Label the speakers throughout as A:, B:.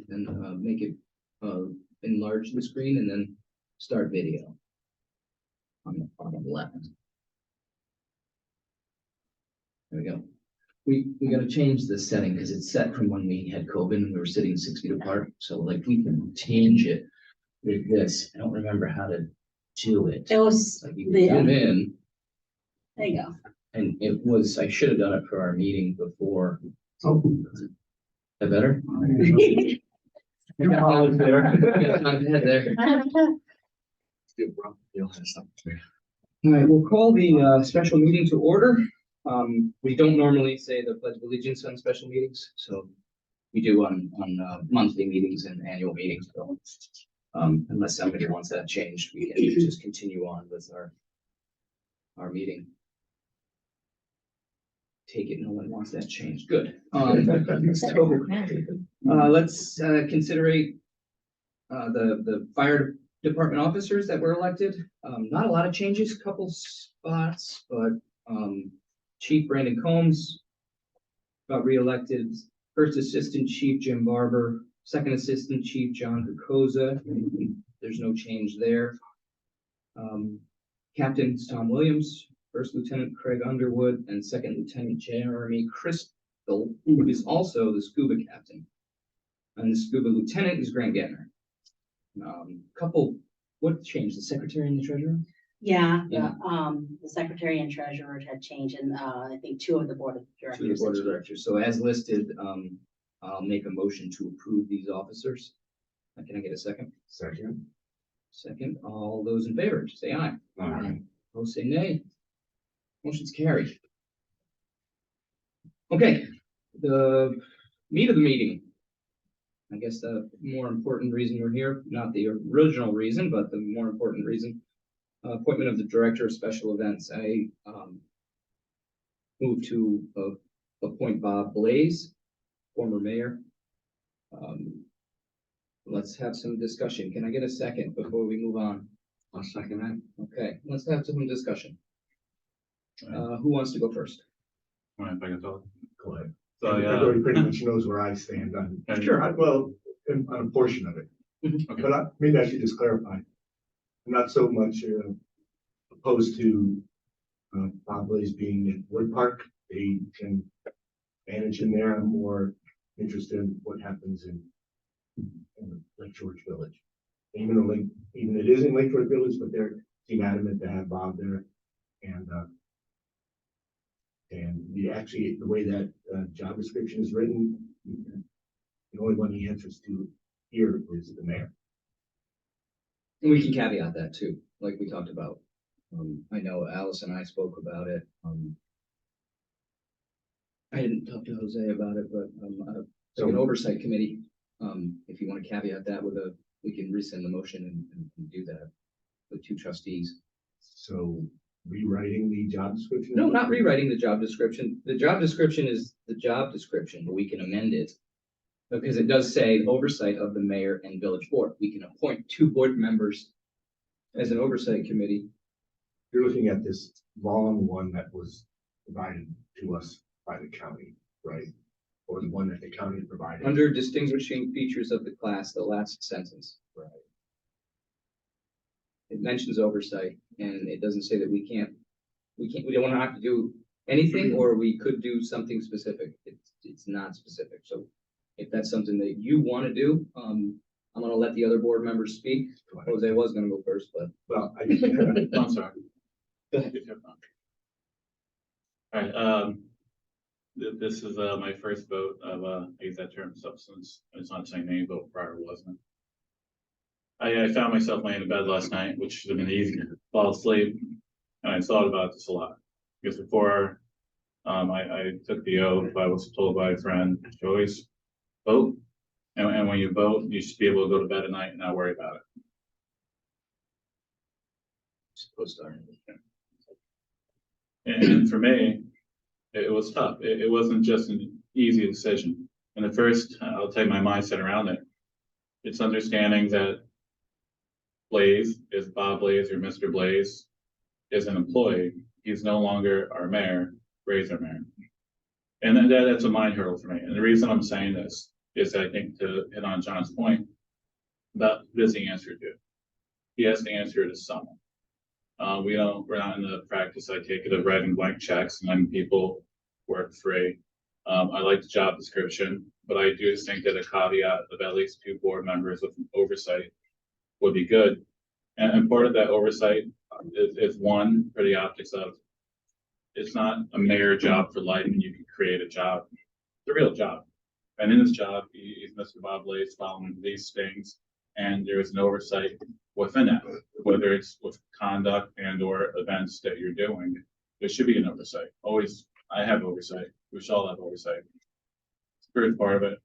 A: and then make it enlarge the screen, and then start video on the left. There we go. We got to change the setting because it's set from when we had COVID and we were sitting 6 feet apart. So like we can change it with this. I don't remember how to do it.
B: It was
A: like you can zoom in.
B: There you go.
A: And it was, I should have done it for our meeting before.
C: Oh,
A: Is that better?
C: you're always there.
A: I'm ahead there. All right, we'll call the special meeting to order. We don't normally say the Pledge of Allegiance on special meetings, so we do on monthly meetings and annual meetings. So, unless somebody wants that changed, we can just continue on with our meeting. Take it, no one wants that changed. Good. So, let's consider the fire department officers that were elected. Not a lot of changes, couple spots, but Chief Brandon Combs got reelected. First Assistant Chief Jim Barber, Second Assistant Chief John Kukoza. There's no change there. Captain Tom Williams, First Lieutenant Craig Underwood, and Second Lieutenant Jeremy Crystal, who is also the scuba captain. And the scuba lieutenant is Grant Gettner. What changed? The secretary and the treasurer?
B: Yeah,
A: Yeah.
B: The secretary and treasurer had changed, and I think two of the board of directors.
A: To the board of directors. So as listed, I'll make a motion to approve these officers. Can I get a second?
C: Second.
A: Second. All those in favor, say aye.
C: Aye.
A: Opposed, say nay. Motion's carried. Okay, the meat of the meeting. I guess the more important reason we're here, not the original reason, but the more important reason, appointment of the director of special events. I move to appoint Bob Blaze, former mayor. Let's have some discussion. Can I get a second before we move on?
C: I'll second that.
A: Okay, let's have some discussion. Who wants to go first?
D: If I can talk.
C: Go ahead.
D: So
C: Everybody pretty much knows where I stand on.
A: Sure.
C: Well, on a portion of it.
A: Mhm.
C: But maybe I should just clarify. I'm not so much opposed to Bob Blaze being at Wood Park. They can manage in there. I'm more interested in what happens in Lake George Village. Even it is in Lake George Village, but they're seem adamant to have Bob there. And the way that job description is written, the only one he answers to here is the mayor.
A: And we can caveat that too, like we talked about. I know Alice and I spoke about it. I didn't talk to Jose about it, but like an oversight committee. If you want to caveat that we can rescind the motion and do that with two trustees.
C: So rewriting the job description?
A: No, not rewriting the job description. The job description is the job description, but we can amend it. Because it does say oversight of the mayor and village board. We can appoint two board members as an oversight committee.
C: You're looking at this long one that was provided to us by the county, right? Or the one that the county provided.
A: Under distinguishing features of the class, the last sentence.
C: Right.
A: It mentions oversight, and it doesn't say that we don't want to have to do anything, or we could do something specific. It's not specific. So if that's something that you want to do, I'm going to let the other board members speak. Jose was going to go first, but.
C: Well,
D: I'm sorry.
A: Go ahead.
D: All right. This is my first vote of I use that term substance. It's not the same name, but prior wasn't. I found myself laying in bed last night, which should have been easy to fall asleep, and I thought about this a lot because before I took the oath, I was told by a friend to always vote, and when you vote, you should be able to go to bed at night and not worry about it.
A: Supposed to.
D: And for me, it was tough. It wasn't just an easy decision. And the first, I'll take my mindset around it. It's understanding that Blaze is Bob Blaze or Mr. Blaze is an employee. He's no longer our mayor, Ray's our mayor. And that's a mind hurdle for me. And the reason I'm saying this is, I think, to hit on John's point about who does he answer to? He has to answer to someone. We're not in the practice, I take it, of writing blank checks and letting people work free. I like the job description, but I do think that a caveat of at least 2 board members with oversight would be good. And part of that oversight is one, for the optics of, it's not a mayor job for life and you can create a job. It's a real job. And in this job, he's Mr. Bob Lace following these things, and there is an oversight within that, whether it's with conduct and or events that you're doing. There should be an oversight. Always, I have oversight. We should all have oversight. It's the first part of it.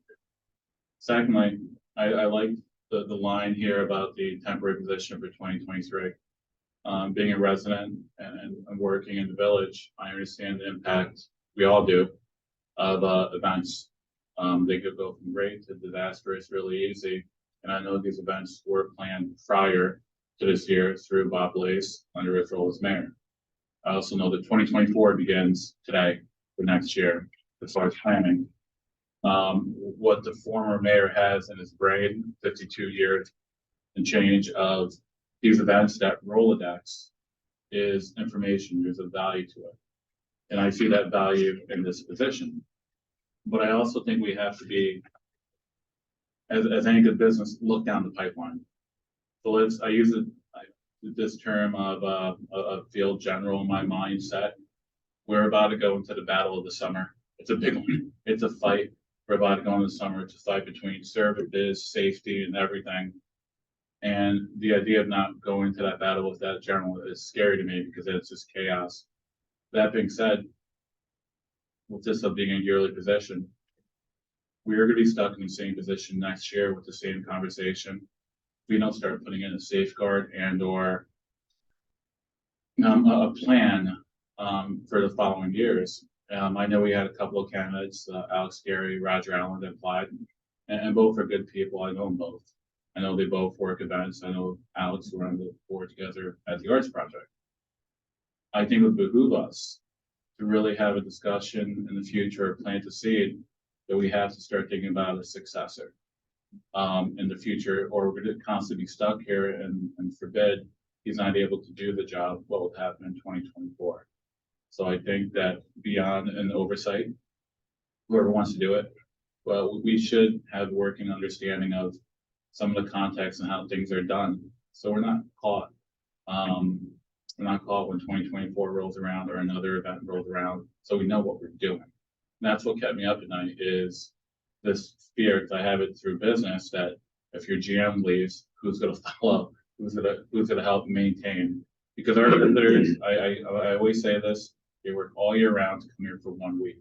D: Secondly, I like the line here about the temporary position for 2023. Being a resident and working in the village, I understand the impact, we all do, of events. They could go from great to disastrous really easy. And I know these events were planned prior to this year through Bob Lace under his role as mayor. I also know that 2024 begins today for next year as far as planning. What the former mayor has in his brain, 52 years and change of these events, that Rolodex is information, there's a value to it. And I see that value in this position. But I also think we have to be, as any good business, look down the pipeline. So I use this term of a field general in my mindset. We're about to go into the battle of the summer. It's a big one. It's a fight. We're about to go into the summer. It's a fight between services, safety, and everything. And the idea of not going to that battle with that general is scary to me because it's just chaos. That being said, with this being a yearly position, we are going to be stuck in the same position next year with the same conversation. We don't start putting in a safeguard and or a plan for the following years. I know we had a couple of candidates, Alex Gary, Roger Allen, that applied, and both are good people. I know them both. I know they both work events. I know Alex, we're on the board together at the Arts Project. I think it would behoove us to really have a discussion in the future, plant a seed that we have to start thinking about a successor in the future, or we're going to constantly be stuck here and forbid he's not able to do the job, what will happen in 2024. So I think that beyond an oversight, whoever wants to do it, well, we should have working understanding of some of the context and how things are done. So we're not caught. We're not caught when 2024 rolls around or another event rolls around. So we know what we're doing. And that's what kept me up at night is this fear, because I have it through business, that if your GM leaves, who's going to follow? Who's going to help maintain? Because our visitors, I always say this, they work all year round to come here for 1 week.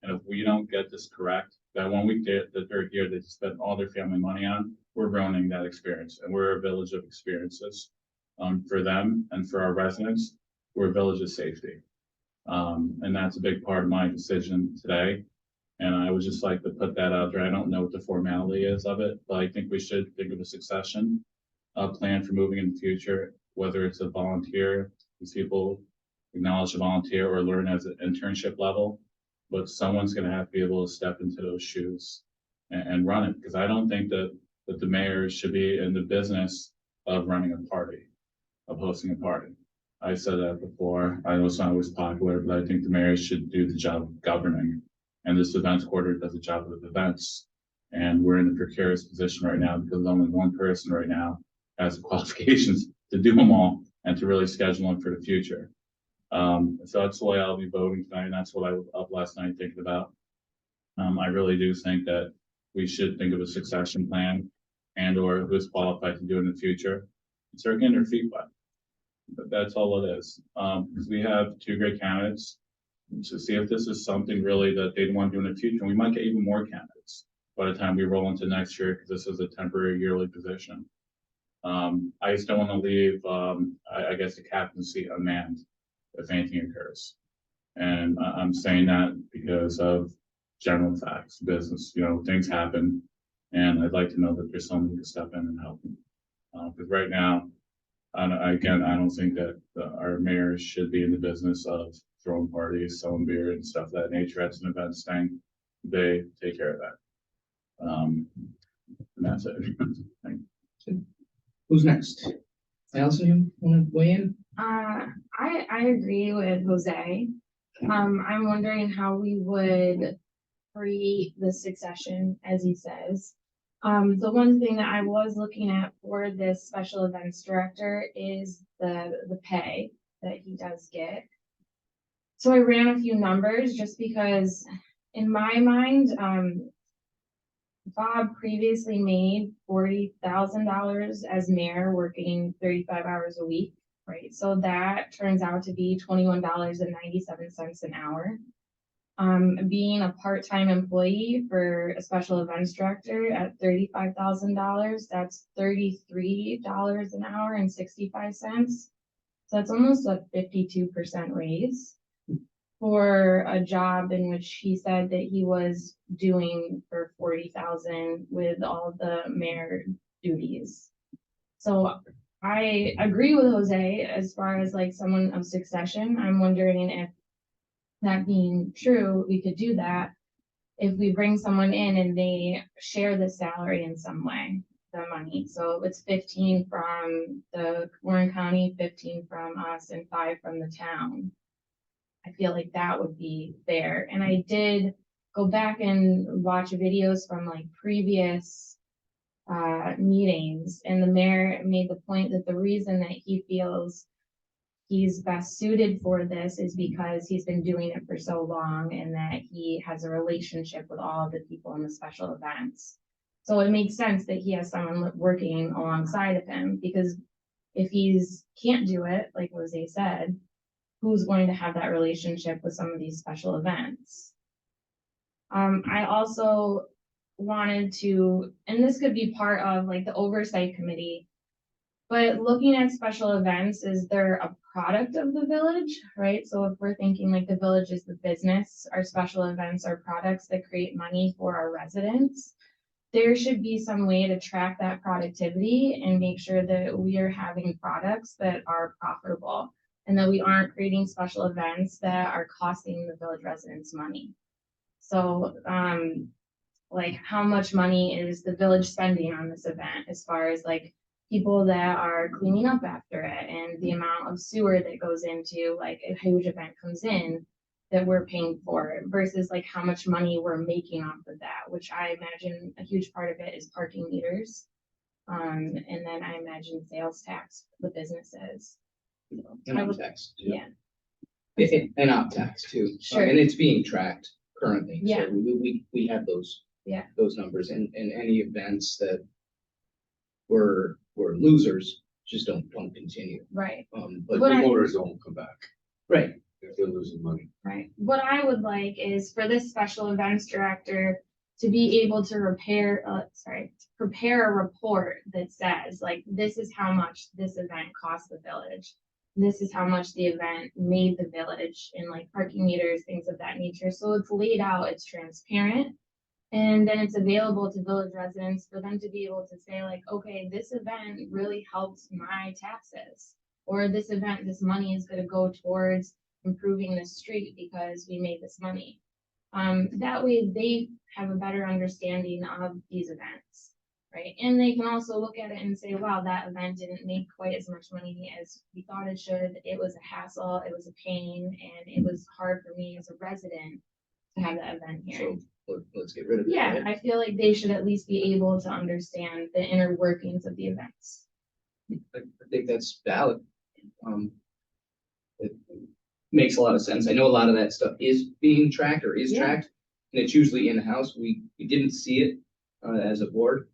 D: And if we don't get this correct, that 1 week that they're here, they spend all their family money on, we're ruining that experience. And we're a village of experiences for them and for our residents. We're a village of safety. And that's a big part of my decision today. And I would just like to put that out there. I don't know what the formality is of it, but I think we should think of a succession plan for moving in the future, whether it's a volunteer, these people acknowledge a volunteer or learn as an internship level, but someone's going to have to be able to step into those shoes and run it. Because I don't think that the mayor should be in the business of running a party, of hosting a party. I said that before. I know it's not always popular, but I think the mayor should do the job of governing. And this events coordinator does the job of events. And we're in a precarious position right now because only one person right now has the qualifications to do them all and to really schedule them for the future. So that's why I'll be voting tonight. And that's what I was up last night thinking about. I really do think that we should think of a succession plan and or who's qualified to do in the future and start getting their feet wet. But that's all it is. Because we have 2 great candidates to see if this is something really that they'd want to do in the future. And we might get even more candidates by the time we roll into next year because this is a temporary yearly position. I just don't want to leave, I guess, the captaincy unmanned if anything occurs. And I'm saying that because of general facts, business, things happen. And I'd like to know that there's someone who can step in and help them. Because right now, I don't think that our mayors should be in the business of throwing parties, selling beer and stuff of that nature. That's an events thing. They take care of that. And that's it.
A: Who's next? Allison, you wanna weigh in?
E: I agree with Jose. I'm wondering how we would create the succession, as he says. The one thing that I was looking at for this special events director is the pay that he does get. So I ran a few numbers just because in my mind, Bob previously made $40,000 as mayor, working 35 hours a week, right? So that turns out to be $21.97 an hour. Being a part-time employee for a special events director at $35,000, that's $33 an hour and 65 cents. So that's almost a 52% raise for a job in which he said that he was doing for 40,000 with all the mayor duties. So I agree with Jose as far as like someone of succession. I'm wondering if that being true, we could do that if we bring someone in and they share the salary in some way, the money. So it's 15 from the Warren County, 15 from us, and 5 from the town. I feel like that would be fair. And I did go back and watch videos from like previous meetings, and the mayor made the point that the reason that he feels he's best suited for this is because he's been doing it for so long and that he has a relationship with all of the people in the special events. So it makes sense that he has someone working alongside of him, because if he's can't do it, like Jose said, who's going to have that relationship with some of these special events? I also wanted to, and this could be part of like the oversight committee, but looking at special events, is there a product of the village, right? So if we're thinking like the village is the business, our special events are products that create money for our residents. There should be some way to track that productivity and make sure that we are having products that are profitable and that we aren't creating special events that are costing the village residents money. So, like how much money is the village spending on this event as far as like people that are cleaning up after it and the amount of sewer that goes into like a huge event comes in that we're paying for versus like how much money we're making off of that, which I imagine a huge part of it is parking meters. And then I imagine sales tax for the businesses.
A: And
E: I would-
A: tax.
E: Yeah,
A: And op tax too.
E: Sure.
A: And it's being tracked currently.
E: Yeah.
A: So we have those.
E: Yeah.
A: Those numbers, and any events that were losers just don't continue.
E: right,
A: But
E: What I-
C: Promoters don't come back
A: right.
C: if they're losing money.
E: right. What I would like is for this special events director to be able to prepare a report that says, like, this is how much this event cost the village. This is how much the event made the village in like parking meters, things of that nature. So it's laid out, it's transparent. And then it's available to village residents for them to be able to say like, okay, this event really helped my taxes. Or this event, this money is gonna go towards improving the street because we made this money. That way they have a better understanding of these events, right? And they can also look at it and say, wow, that event didn't make quite as much money as we thought it should. It was a hassle, it was a pain, and it was hard for me as a resident to have that event here.
A: So let's get rid of it.
E: Yeah,
A: right?
E: I feel like they should at least be able to understand the inner workings of the events.
A: I think that's valid. It makes a lot of sense. I know a lot of that stuff is being tracked or is
E: Yeah.
A: tracked, and it's usually in-house. We didn't see it as a board.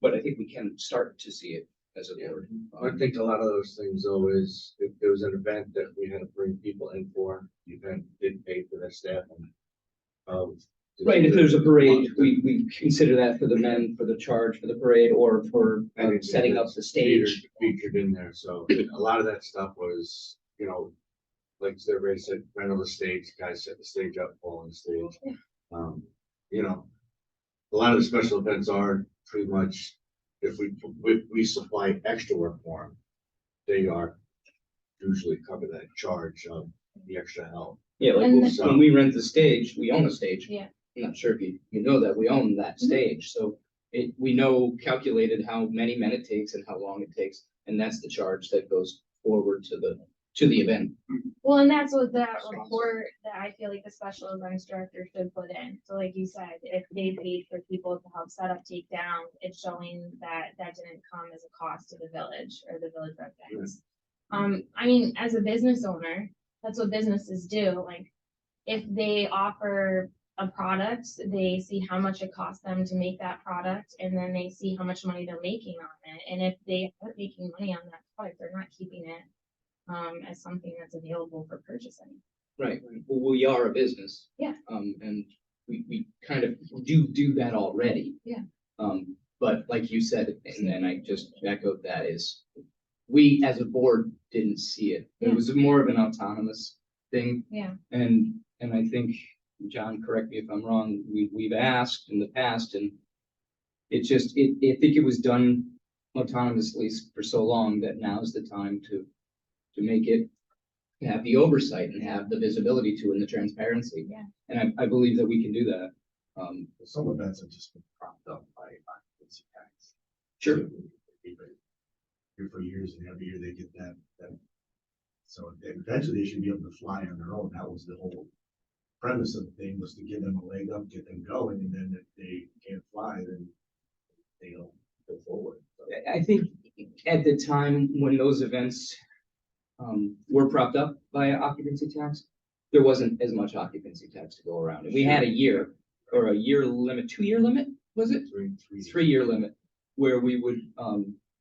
A: But I think we can start to see it as a board.
C: I think a lot of those things though is if there was an event that we had to bring people in for, the event did pay for their staff.
A: Right, if there's a parade, we consider that for the men, for the charge, for the parade, or for setting up the stage.
C: Featured in there, so a lot of that stuff was, you know, like everybody said, rental the stage, guys set the stage up, fall on the stage. You know, a lot of the special events are pretty much, if we supply extra work for them, they are usually cover that charge of the extra help.
A: Yeah, like
E: And
A: when we rent the stage, we own a stage.
E: Yeah.
A: I'm not sure if you know that, we own that stage, so we know calculated how many men it takes and how long it takes, and that's the charge that goes forward to the event.
E: Well, and that's what that report that I feel like the special events director should put in. So like you said, if they paid for people to help set up, take down, it's showing that that didn't come as a cost to the village or the village residents. I mean, as a business owner, that's what businesses do. Like, if they offer a product, they see how much it costs them to make that product, and then they see how much money they're making on it. And if they aren't making money on that product, they're not keeping it as something that's available for purchasing.
A: Right, well, we are a business.
E: Yeah.
A: And we kind of do that already.
E: Yeah.
A: But like you said, and then I just echoed that, is we as a board didn't see it. It
E: Yeah.
A: was more of an autonomous thing.
E: Yeah.
A: And I think, John, correct me if I'm wrong, we've asked in the past, and I think it was done autonomously for so long that now's the time to make it, have the oversight and have the visibility to and the transparency.
E: Yeah.
A: And I believe that we can do that.
C: Some events have just been propped up by occupancy tax.
A: Sure.
C: Here for years, and every year they get that. So eventually they should be able to fly on their own. That was the whole premise of the thing, was to give them a leg up, get them going, and then if they can't fly, then they'll go forward.
A: I think at the time when those events were propped up by occupancy tax, there wasn't as much occupancy tax to go around. And we had a year or a year limit, 2-year limit, was it? 3-year limit, where we would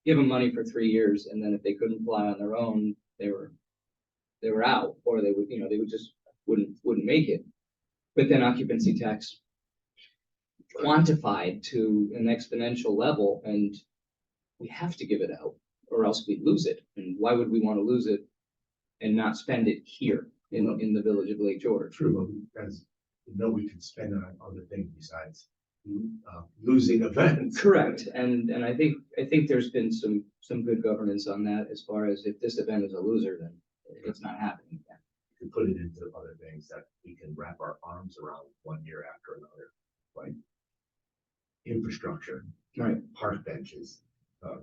A: give them money for 3 years, and then if they couldn't fly on their own, they were out, or they would just wouldn't make it. But then occupancy tax quantified to an exponential level, and we have to give it out, or else we'd lose it. And why would we want to lose it and not spend it here in the village of Lake George?
C: True, but as you know, we can spend it on other things besides losing events.
A: Correct, and I think there's been some good governance on that, as far as if this event is a loser, then it's not happening again.
C: We can put it into other things that we can wrap our arms around one year after another, like infrastructure,
A: Right,
C: park benches,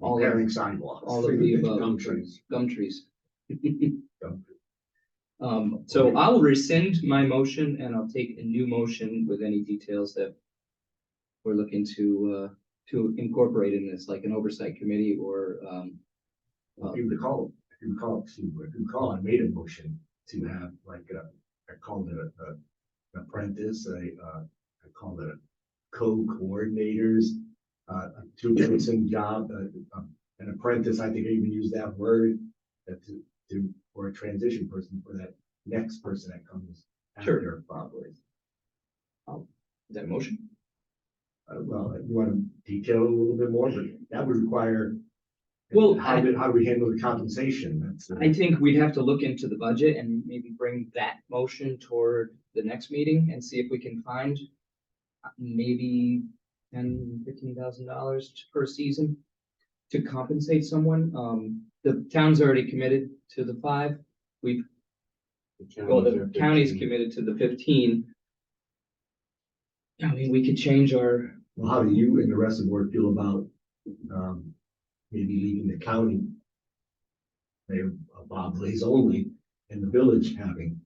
A: All of-
C: repairing sidewalks.
A: all of the above.
C: Gum trees.
A: Gum trees.
C: Gum trees.
A: So I'll rescind my motion, and I'll take a new motion with any details that we're looking to incorporate in this, like an oversight committee or,
C: If you recall, I made a motion to have like I called it an apprentice, I called it a co-coordinators, a two-person job, an apprentice. I think I even used that word for a transition person, for that next person that comes
A: Sure.
C: after Bob Blaze.
A: is that a motion?
C: Well, you want to detail it a little bit more, but that would require.
A: Well,
C: how do we handle the compensation? That's
A: I think we'd have to look into the budget and maybe bring that motion toward the next meeting and see if we can find maybe $10,000-15,000 per season to compensate someone. The town's already committed to the 5. The county's committed to the 15. I mean, we could change our,
C: Well, how do you and the rest of the board feel about maybe leaving the county, they're Bob Blaze only, and the village having,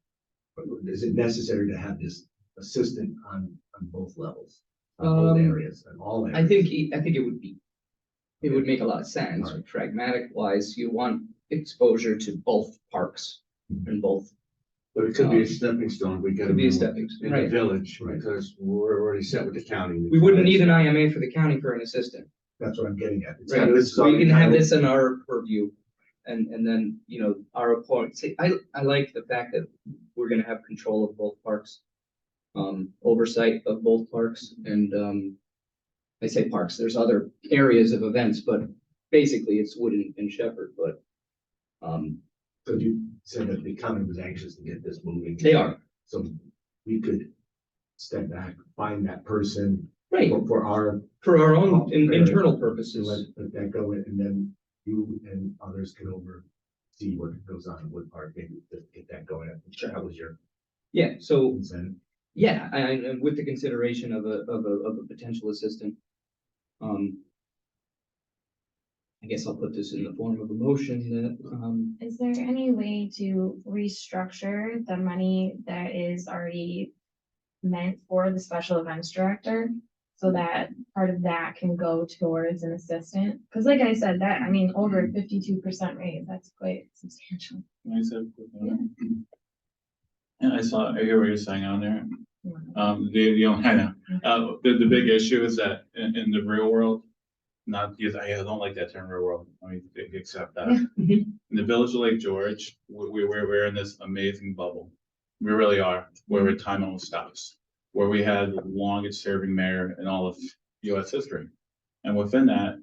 C: but is it necessary to have this assistant on both levels? On both areas, and all areas?
A: I think it would make a lot of sense.
C: Right.
A: Pragmatic wise, you want exposure to both parks and both.
F: But it could be a stepping stone. We got to
A: Could be a
F: be
A: stepping stone,
F: in the
A: right?
F: village
C: Right.
F: because we're already set with the county.
A: We wouldn't need an IMA for the county for an assistant.
C: That's what I'm getting at. It's
A: Right,
C: kind of- this is
A: so we can have
C: kind of-
A: this in our purview, and then, our report, see, I like the fact that we're gonna have control of both parks. Oversight of both parks, and, I say parks, there's other areas of events, but basically it's Wood and Shepherd, but,
C: So you said that the county was anxious to get this moving.
A: they are,
C: So we could step back, find that person
A: right,
C: for our,
A: for our own
C: Fair.
A: internal
C: to
A: purposes.
C: let that go in, and then you and others can oversee what goes on in Wood Park, maybe just get that going.
A: Sure.
C: That was your
A: Yeah, so
C: incentive.
A: Yeah, and with the consideration of a potential assistant. I guess I'll put this in the form of a motion that,
E: Is there any way to restructure the money that is already meant for the special events director? So that part of that can go towards an assistant? Because like I said, that, I mean, over 52% raise, that's quite substantial.
D: I said, and I hear what you're saying on there. I know, the big issue is that in the real world, not because I don't like that term real world, I mean, accept that. In the village of Lake George, we're in this amazing bubble. We really are, where time almost stops, where we had the longest serving mayor in all of US history. And within that,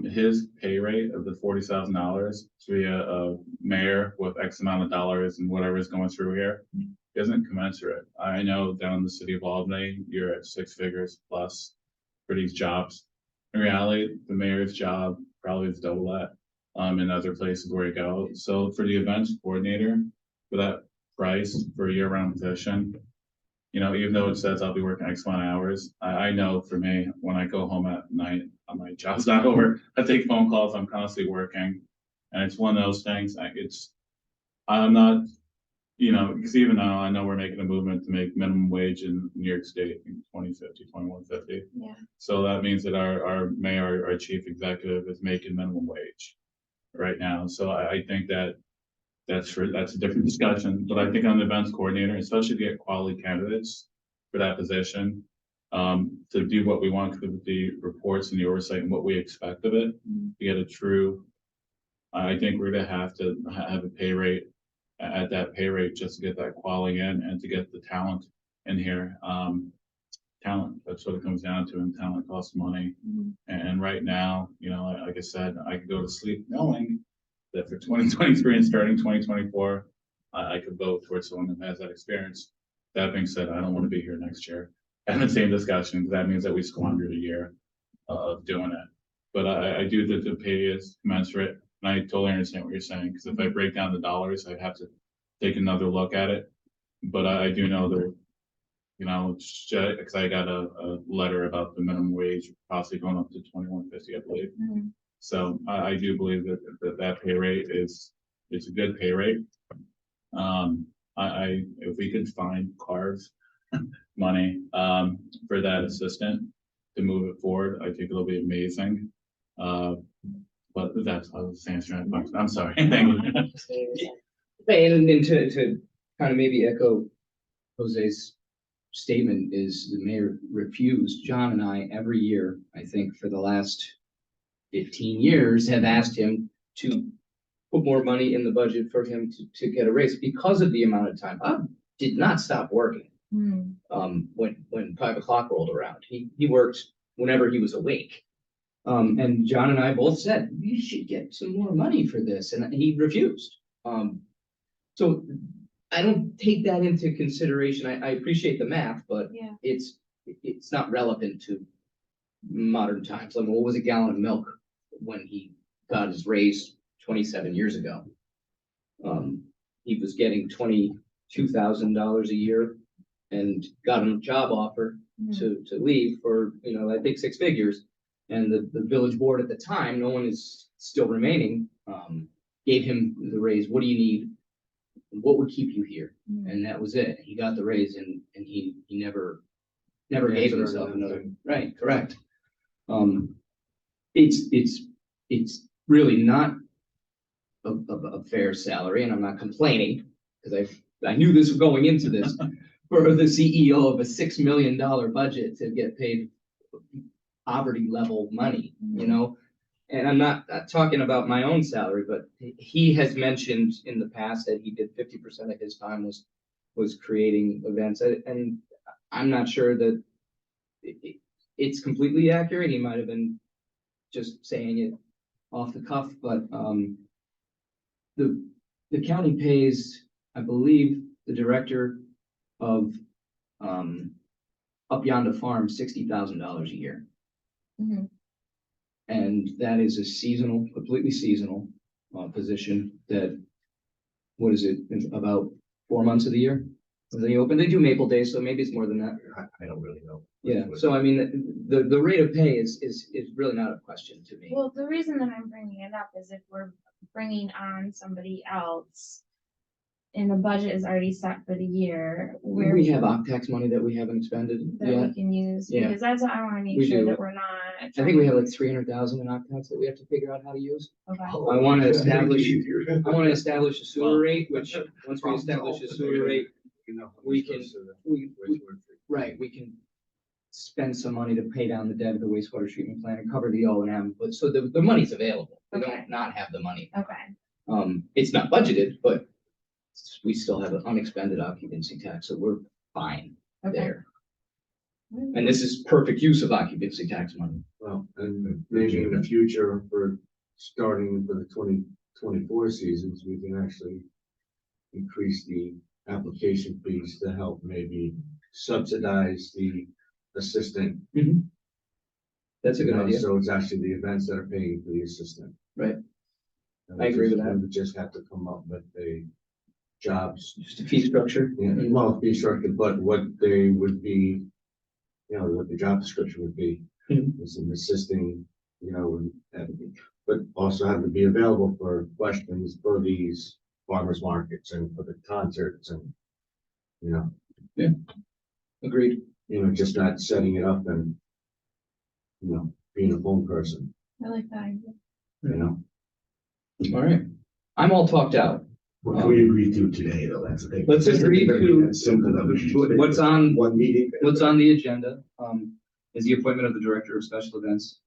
D: his pay rate of the $40,000 to be a mayor with X amount of dollars and whatever is going through here isn't commensurate. I know down in the city of Albany, you're at 6 figures plus for these jobs. In reality, the mayor's job probably is double that in other places where you go. So for the events coordinator, for that price for a year-round position, you know, even though it says I'll be working X amount of hours, I know for me, when I go home at night, my job's not over. I take phone calls, I'm constantly working. And it's one of those things, I'm not, you know, because even now I know we're making a movement to make minimum wage in New York State in 2050, 2150.
E: Yeah.
D: So that means that our mayor, our chief executive is making minimum wage right now. So I think that that's a different discussion, but I think on the events coordinator, especially to get quality candidates for that position, to do what we want with the reports and the oversight and what we expect of it, to get a true, I think we're gonna have to have a pay rate at that pay rate just to get that quality in and to get the talent in here. Talent, that's what it comes down to, and talent costs money. And right now, you know, like I said, I could go to sleep knowing that for 2023 and starting 2024, I could vote towards someone who has that experience. That being said, I don't want to be here next year. And the same discussion, because that means that we squandered a year of doing it. But I do that the pay is commensurate, and I totally understand what you're saying, because if I break down the dollars, I'd have to take another look at it. But I do know that, you know, because I got a letter about the minimum wage possibly going up to 2150, I believe. So I do believe that pay rate it's a good pay rate. If we could find carve money for that assistant to move it forward, I think it'll be amazing. But that's how I was answering that question. I'm sorry. Thank you.
A: and to kind of maybe echo Jose's statement, is the mayor refused. John and I, every year, I think for the last 15 years, have asked him to put more money in the budget for him to get a raise because of the amount of time. Bob did not stop working when 5 o'clock rolled around. He worked whenever he was awake. And John and I both said, we should get some more money for this. And he refused. So I don't take that into consideration. I appreciate the math, but
E: Yeah.
A: it's not relevant to modern times. Like, what was a gallon of milk when he got his raise 27 years ago? He was getting $22,000 a year and got a job offer to leave for, you know, I think 6 figures. And the village board at the time, no one is still remaining, gave him the raise. What do you need? What would keep you here? And that was it. He got the raise, and he never gave himself another. Right, correct. It's really not a fair salary, and I'm not complaining, because I knew this going into this, for the CEO of a $6 million budget to get paid poverty level money, you know. And I'm not talking about my own salary, but he has mentioned in the past that he did 50% of his time was creating events, and I'm not sure that it's completely accurate. He might have been just saying it off the cuff, but the county pays, I believe, the director of Up Yonder Farm $60,000 a year. And that is a seasonal, completely seasonal position that, what is it, about 4 months of the year? They open, they do Maple Day, so maybe it's more than that.
C: I don't really know.
A: Yeah, so I mean, the rate of pay is really not a question to me.
E: Well, the reason that I'm bringing it up is if we're bringing on somebody else and the budget is already set for the year, where
A: We have OpTax money that we haven't expended
E: that
A: yet.
E: we can use,
A: Yeah.
E: because that's what I wanna make
A: We
E: sure
A: do.
E: that we're not.
A: I think we have like 300,000 in OpTax that we have to figure out how to use.
E: Okay.
A: I wanna establish a sewer rate, which, once we establish a sewer rate, we can, right, we can spend some money to pay down the debt of the wastewater treatment plant and cover the O&M, but so the money's available. We
E: Okay.
A: don't not have the money.
E: Okay,
A: It's not budgeted, but we still have an unexpended occupancy tax, so we're fine
E: okay.
A: there. And this is perfect use of occupancy tax money.
F: Well, and maybe in the future, for starting for the 2024 seasons, we can actually increase the application fees to help maybe subsidize the assistant.
A: That's a good idea.
F: So it's actually the events that are paying for the assistant.
A: Right.
F: And
A: I agree with
F: we
A: that.
F: would just have to come up with a jobs,
A: Just a fee structure.
F: well, fee structure, but what they would be, you know, what the job description would be.
A: Mhm.
F: Is an assisting, you know, but also have to be available for questions for these farmers markets and for the concerts and, you know,
A: Agreed.
F: just not setting it up and, being a phone person,
E: I like that idea.
F: you know?
A: All right. I'm all talked out.
C: What can we agree to today, though? That's the thing.
A: Let's agree to
C: Simple enough.
A: what's on
C: One meeting.
A: what's on the agenda, is the appointment of the Director of Special Events.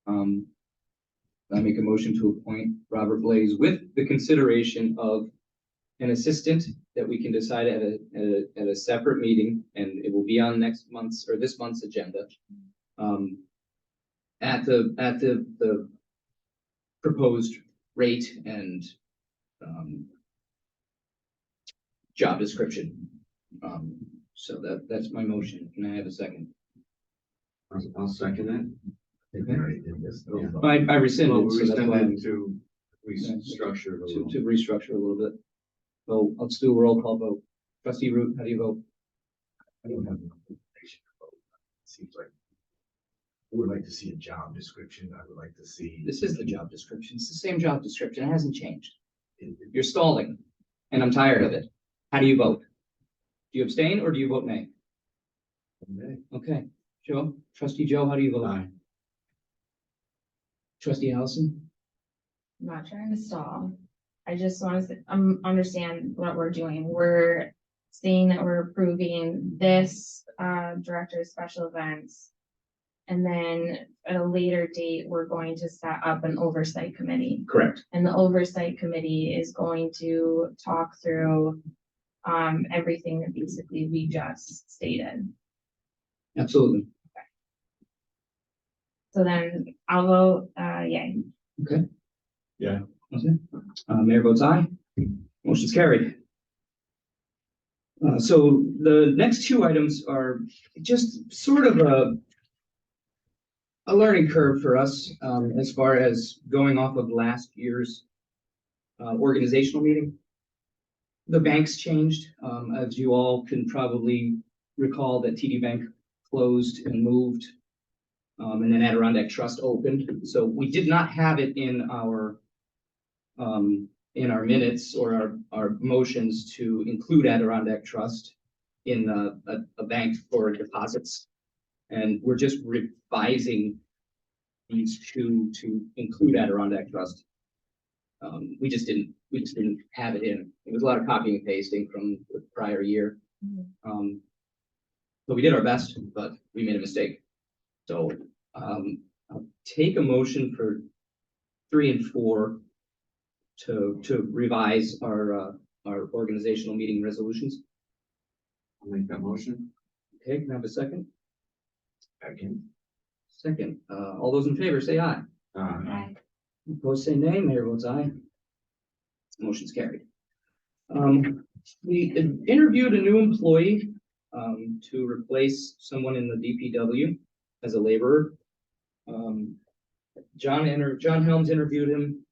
A: I make a motion to appoint Robert Blaze with the consideration of an assistant that we can decide at a separate meeting, and it will be on next month's or this month's agenda. At the proposed rate and, job description. So that's my motion. Can I have a second?
F: I'll second it.
A: I rescinded,
F: Well,
A: so
F: we
A: that's
F: send
A: why
F: it to restructure it a little.
A: to restructure a little bit. So let's do a roll call vote. Trustee Root, how do you vote?
C: I don't have enough information to vote. Seems like I would like to see a job description. I would like to see.
A: This is the job description. It's the same job description. It hasn't changed. You're stalling, and I'm tired of it. How do you vote? Do you abstain or do you vote nay? Okay, Joe, Trustee Joe, how do you vote?
F: Aye.
A: Trustee Allison?
E: I'm not trying to stall. I just want to understand what we're doing. We're saying that we're approving this director of special events. And then at a later date, we're going to set up an oversight committee.
A: Correct.
E: And the oversight committee is going to talk through everything that basically we just stated.
A: Absolutely.
E: So then I'll vote yay.
A: Okay.
D: Yeah.
A: Okay. Mayor votes aye. Motion's carried. So the next two items are just sort of a learning curve for us, as far as going off of last year's organizational meeting. The banks changed, as you all can probably recall that TD Bank closed and moved, and then Adirondack Trust opened. So we did not have it in our minutes or our motions to include Adirondack Trust in a bank for deposits. And we're just revising these two to include Adirondack Trust. We just didn't have it in. It was a lot of copying and pasting from the prior year. So we did our best, but we made a mistake. So I'll take a motion for 3 and 4 to revise our organizational meeting resolutions.
F: I'll make that motion.
A: Okay, can I have a second?
C: Second.
A: All those in favor say aye.
E: Aye.
A: Opposed say nay. Mayor votes aye. Motion's carried. We interviewed a new employee to replace someone in the DPW as a laborer. John Helms interviewed him.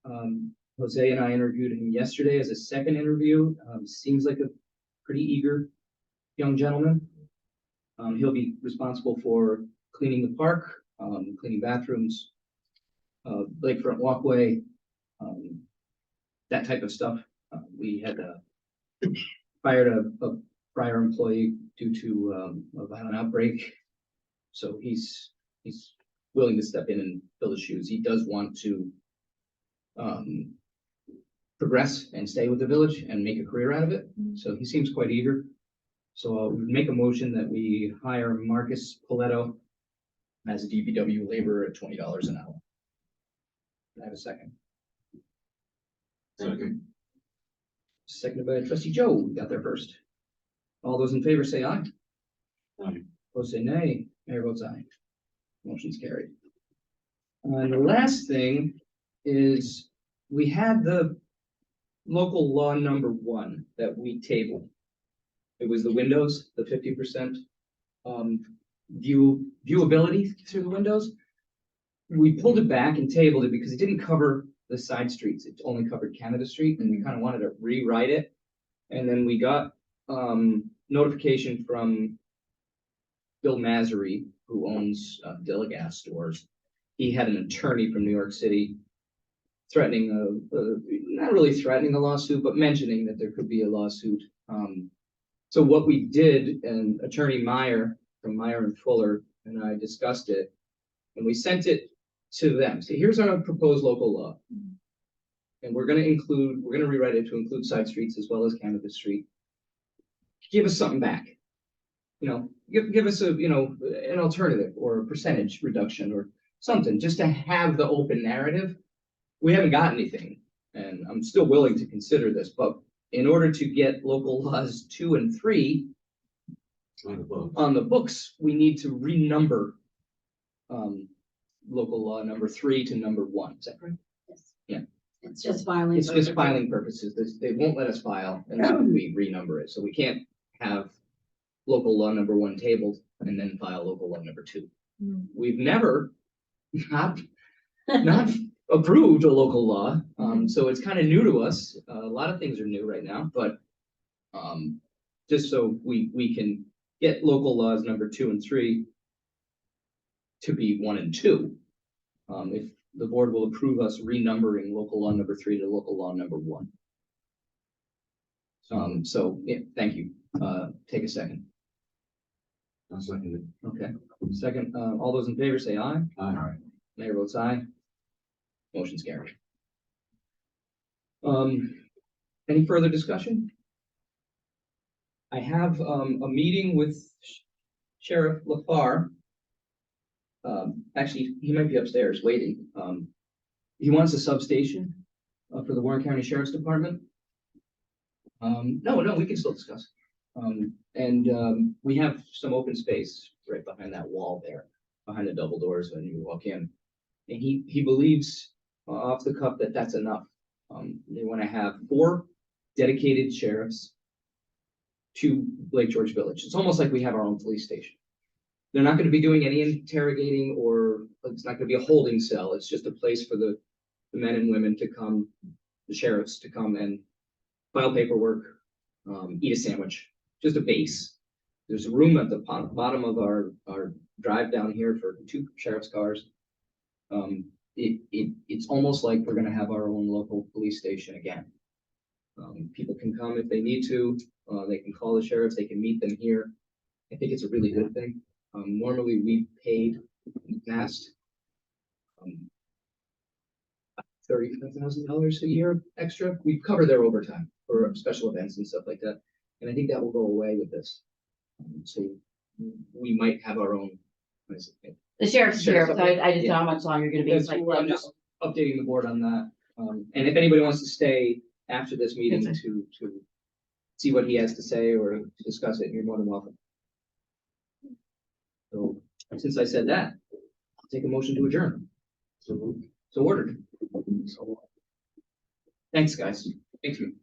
A: Jose and I interviewed him yesterday as a second interview. Seems like a pretty eager young gentleman. He'll be responsible for cleaning the park, cleaning bathrooms, lakefront walkway, that type of stuff. We had fired a prior employee due to a violent outbreak. So he's willing to step in and fill the shoes. He does want to progress and stay with the village and make a career out of it. So he seems quite eager. So I'll make a motion that we hire Marcus Poletto as a DPW laborer at $20 an hour. Can I have a second?
F: Second.
A: Seconded by trustee Joe, we got there first. All those in favor say aye.
F: Aye.
A: Opposed say nay. Mayor votes aye. Motion's carried. And the last thing is we had the local law number 1 that we tabled. It was the windows, the 50% viewability through the windows. We pulled it back and tabled it because it didn't cover the side streets. It only covered Canada Street, and we kind of wanted to rewrite it. And then we got notification from Bill Masery, who owns Dilla Gas stores. He had an attorney from New York City threatening, not really threatening a lawsuit, but mentioning that there could be a lawsuit. So what we did, and Attorney Meyer from Meyer and Fuller and I discussed it, and we sent it to them. So here's our proposed local law. And we're going to rewrite it to include side streets as well as Canada Street. Give us something back. You know, give us an alternative or a percentage reduction or something, just to have the open narrative. We haven't got anything, and I'm still willing to consider this, but in order to get local laws 2 and 3 on the books, we need to renumber local law number 3 to number 1. Is that correct?
B: Yes.
A: Yeah.
B: It's just filing.
A: It's just filing purposes. They won't let us file until we renumber it. So we can't have local law number 1 tabled and then file local law number 2. We've never not approved a local law. So it's kind of new to us. A lot of things are new right now, but just so we can get local laws number 2 and 3 to be 1 and 2. If the board will approve us renumbering local law number 3 to local law number 1. So yeah, thank you. Take a second.
F: I'll second it.
A: Okay. Second, all those in favor say aye.
F: Aye.
A: Mayor votes aye. Motion's carried. Any further discussion? I have a meeting with Sheriff LaFar. Actually, he might be upstairs waiting. He wants a substation for the Warren County Sheriff's Department. No, we can still discuss. We have some open space right behind that wall there, behind the double doors when you walk in. And he believes off the cuff that that's enough. They want to have 4 dedicated sheriffs to Lake George Village. It's almost like we have our own police station. They're not going to be doing any interrogating, or it's not going to be a holding cell. It's just a place for the men and women to come, the sheriffs to come and file paperwork, eat a sandwich, just a base. There's a room at the bottom of our drive down here for 2 sheriff's cars. It's almost like we're going to have our own local police station again. People can come if they need to. They can call the sheriffs. They can meet them here. I think it's a really good thing. Normally we paid in the past $30,000 a year extra. We cover their overtime for special events and stuff like that. And I think that will go away with this. So we might have our own.
B: The sheriff's here,
A: Sheriff's
B: so I just know how much longer you're gonna be.
A: That's cool. I'm just updating the board on that. And if anybody wants to stay after this meeting to see what he has to say or to discuss it, you're more than welcome. So since I said that, I'll take a motion to adjourn. So ordered. Thanks, guys. Thank you.